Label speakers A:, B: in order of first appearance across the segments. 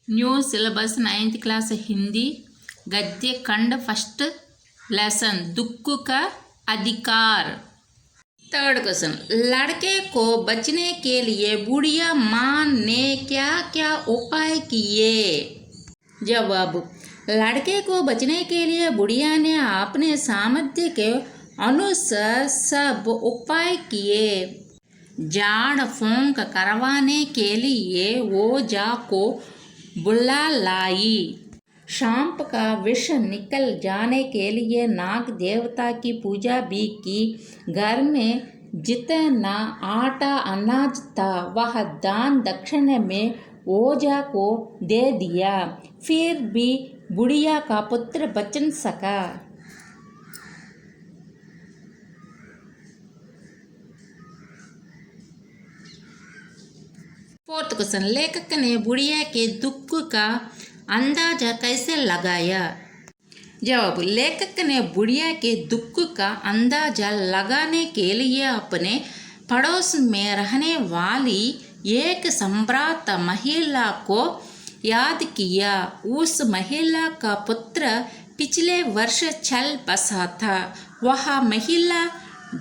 A: New syllabus 9th class Hindi गद्य खंड first lesson दुख का अधिकार। थर्ड क्वेश्चन, लड़के को बचने के लिए बुढ़िया माँ ने क्या क्या उपाय किए? जवाब, लड़के को बचने के लिए बुढ़िया ने अपने सामर्थ्य के अनुसार सब उपाय किए। झाड़ फूंक करवाने के लिए ओझा को बुला लाई। सांप का विष निकल जाने के लिए नाग देवता की पूजा भी की। घर में जितना आटा अनाज था वह दान दक्षिण में ओझा को दे दिया, फिर भी बुढ़िया का पुत्र बच न सका। फोर्थ क्वेश्चन, लेखक ने बुढ़िया के दुख का अंदाजा कैसे लगाया? जवाब, लेखक ने बुढ़िया के दुख का अंदाजा लगाने के लिए अपने पड़ोस में रहने वाली एक सम्राट महिला को याद किया। उस महिला का पुत्र पिछले वर्ष चल बसा था। वह महिला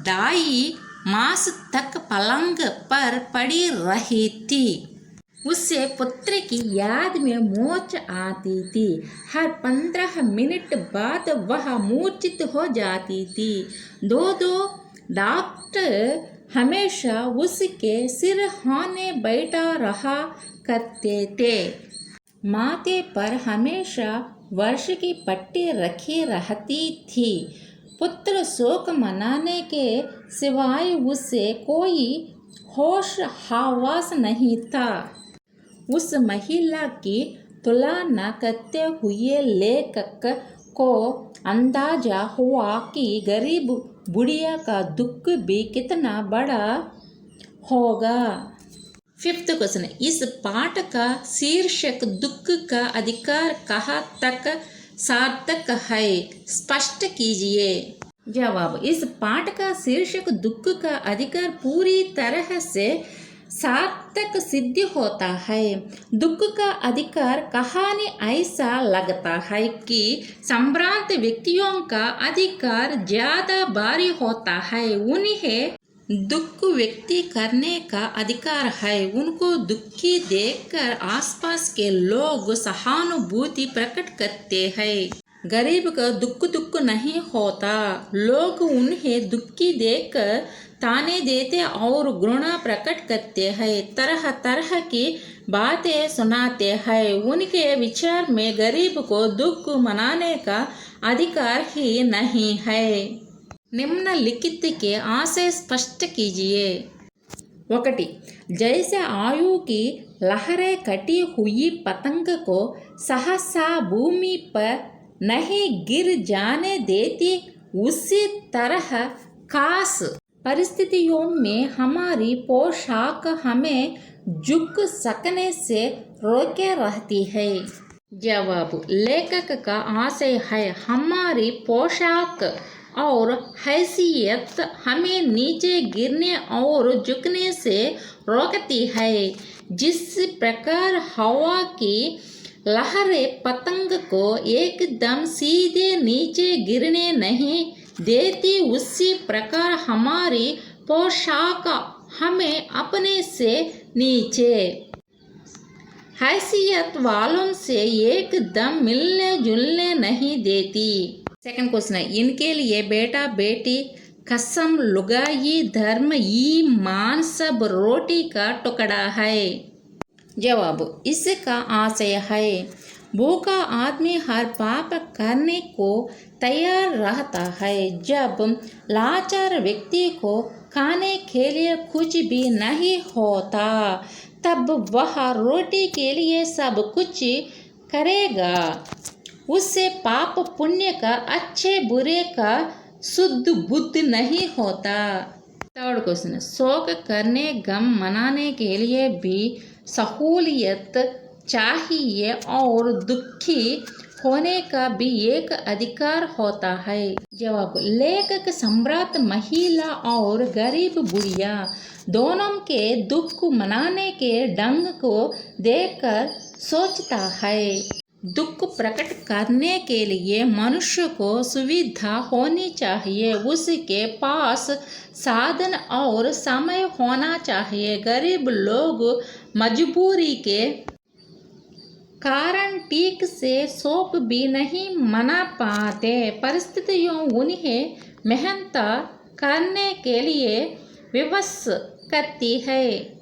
A: 2.5 मास तक पलंग पर पड़ी रही थी। उससे पुत्र की याद में मोच आती थी। हर 15 मिनट बाद वह मूर्छित हो जाती थी। दो डॉक्टर हमेशा उसके सिरहाने बैठा रहा करते थे। माथे पर हमेशा वर्ष की पट्टी रखी रहती थी। पुत्र शोक मनाने के सिवाय उसे कोई होश हवास नहीं था। उस महिला की तुलना करते हुए लेखक को अंदाजा हुआ कि गरीब बुढ़िया का दुख भी कितना बड़ा होगा। फिफ्थ क्वेश्चन, इस पाठ का शीर्षक दुख का अधिकार कहाँ तक सार्थक है, स्पष्ट कीजिए। जवाब, इस पाठ का शीर्षक दुख का अधिकार पूरी तरह से सार्थक सिद्ध होता है। दुख का अधिकार कहानी ऐसा लगता है कि संभ्रांत व्यक्तियों का अधिकार ज्यादा भारी होता है। उन्हें दुख व्यक्त करने का अधिकार है। उनको दुखी देखकर आसपास के लोग सहानुभूति प्रकट करते हैं। गरीब का दुख नहीं होता। लोग उन्हें दुखी देखकर ताने देते और घृणा प्रकट करते हैं। तरह तरह की बातें सुनाते हैं। उनके विचार में गरीब को दुख मनाने का अधिकार ही नहीं है। निम्नलिखित के आशय स्पष्ट कीजिए। 1. जैसे आयु की लहरें कटी हुई पतंग को सहसा भूमि पर नहीं गिर जाने देती, उसी तरह खास परिस्थितियों में हमारी पोशाक हमें झुक सकने से रोके रहती है। जवाब, लेखक का आशय है हमारी पोशाक और हैसियत हमें नीचे गिरने और झुकने से रोकती है। जिस प्रकार हवा की लहरें पतंग को एकदम सीधे नीचे गिरने नहीं देती, उसी प्रकार हमारी पोशाक हमें अपने से नीचे हैसियत वालों से एकदम मिलने जुलने नहीं देती। सेकंड क्वेश्चन है, इनके लिए बेटा बेटी कसम लुगाई धर्म ईमान सब रोटी का टुकड़ा है। जवाब, इसका आशय है भूखा आदमी हर पाप करने को तैयार रहता है। जब लाचार व्यक्ति को खाने के लिए कुछ भी नहीं होता तब वह रोटी के लिए सब कुछ करेगा। उससे पाप पुण्य का, अच्छे बुरे का शुद्ध बुद्ध नहीं होता। थर्ड क्वेश्चन, शोक करने गम मनाने के लिए भी सहूलियत चाहिए और दुखी होने का भी एक अधिकार होता है। जवाब, लेखक सम्राट महिला और गरीब बुढ़िया दोनों के दुख मनाने के ढंग को देखकर सोचता है। दुख प्रकट करने के लिए मनुष्य को सुविधा होनी चाहिए, उसके पास साधन और समय होना चाहिए। गरीब लोग मजबूरी के कारण ठीक से शौक भी नहीं मना पाते। परिस्थितियों उन्हें मेहनत करने के लिए विवश करती है।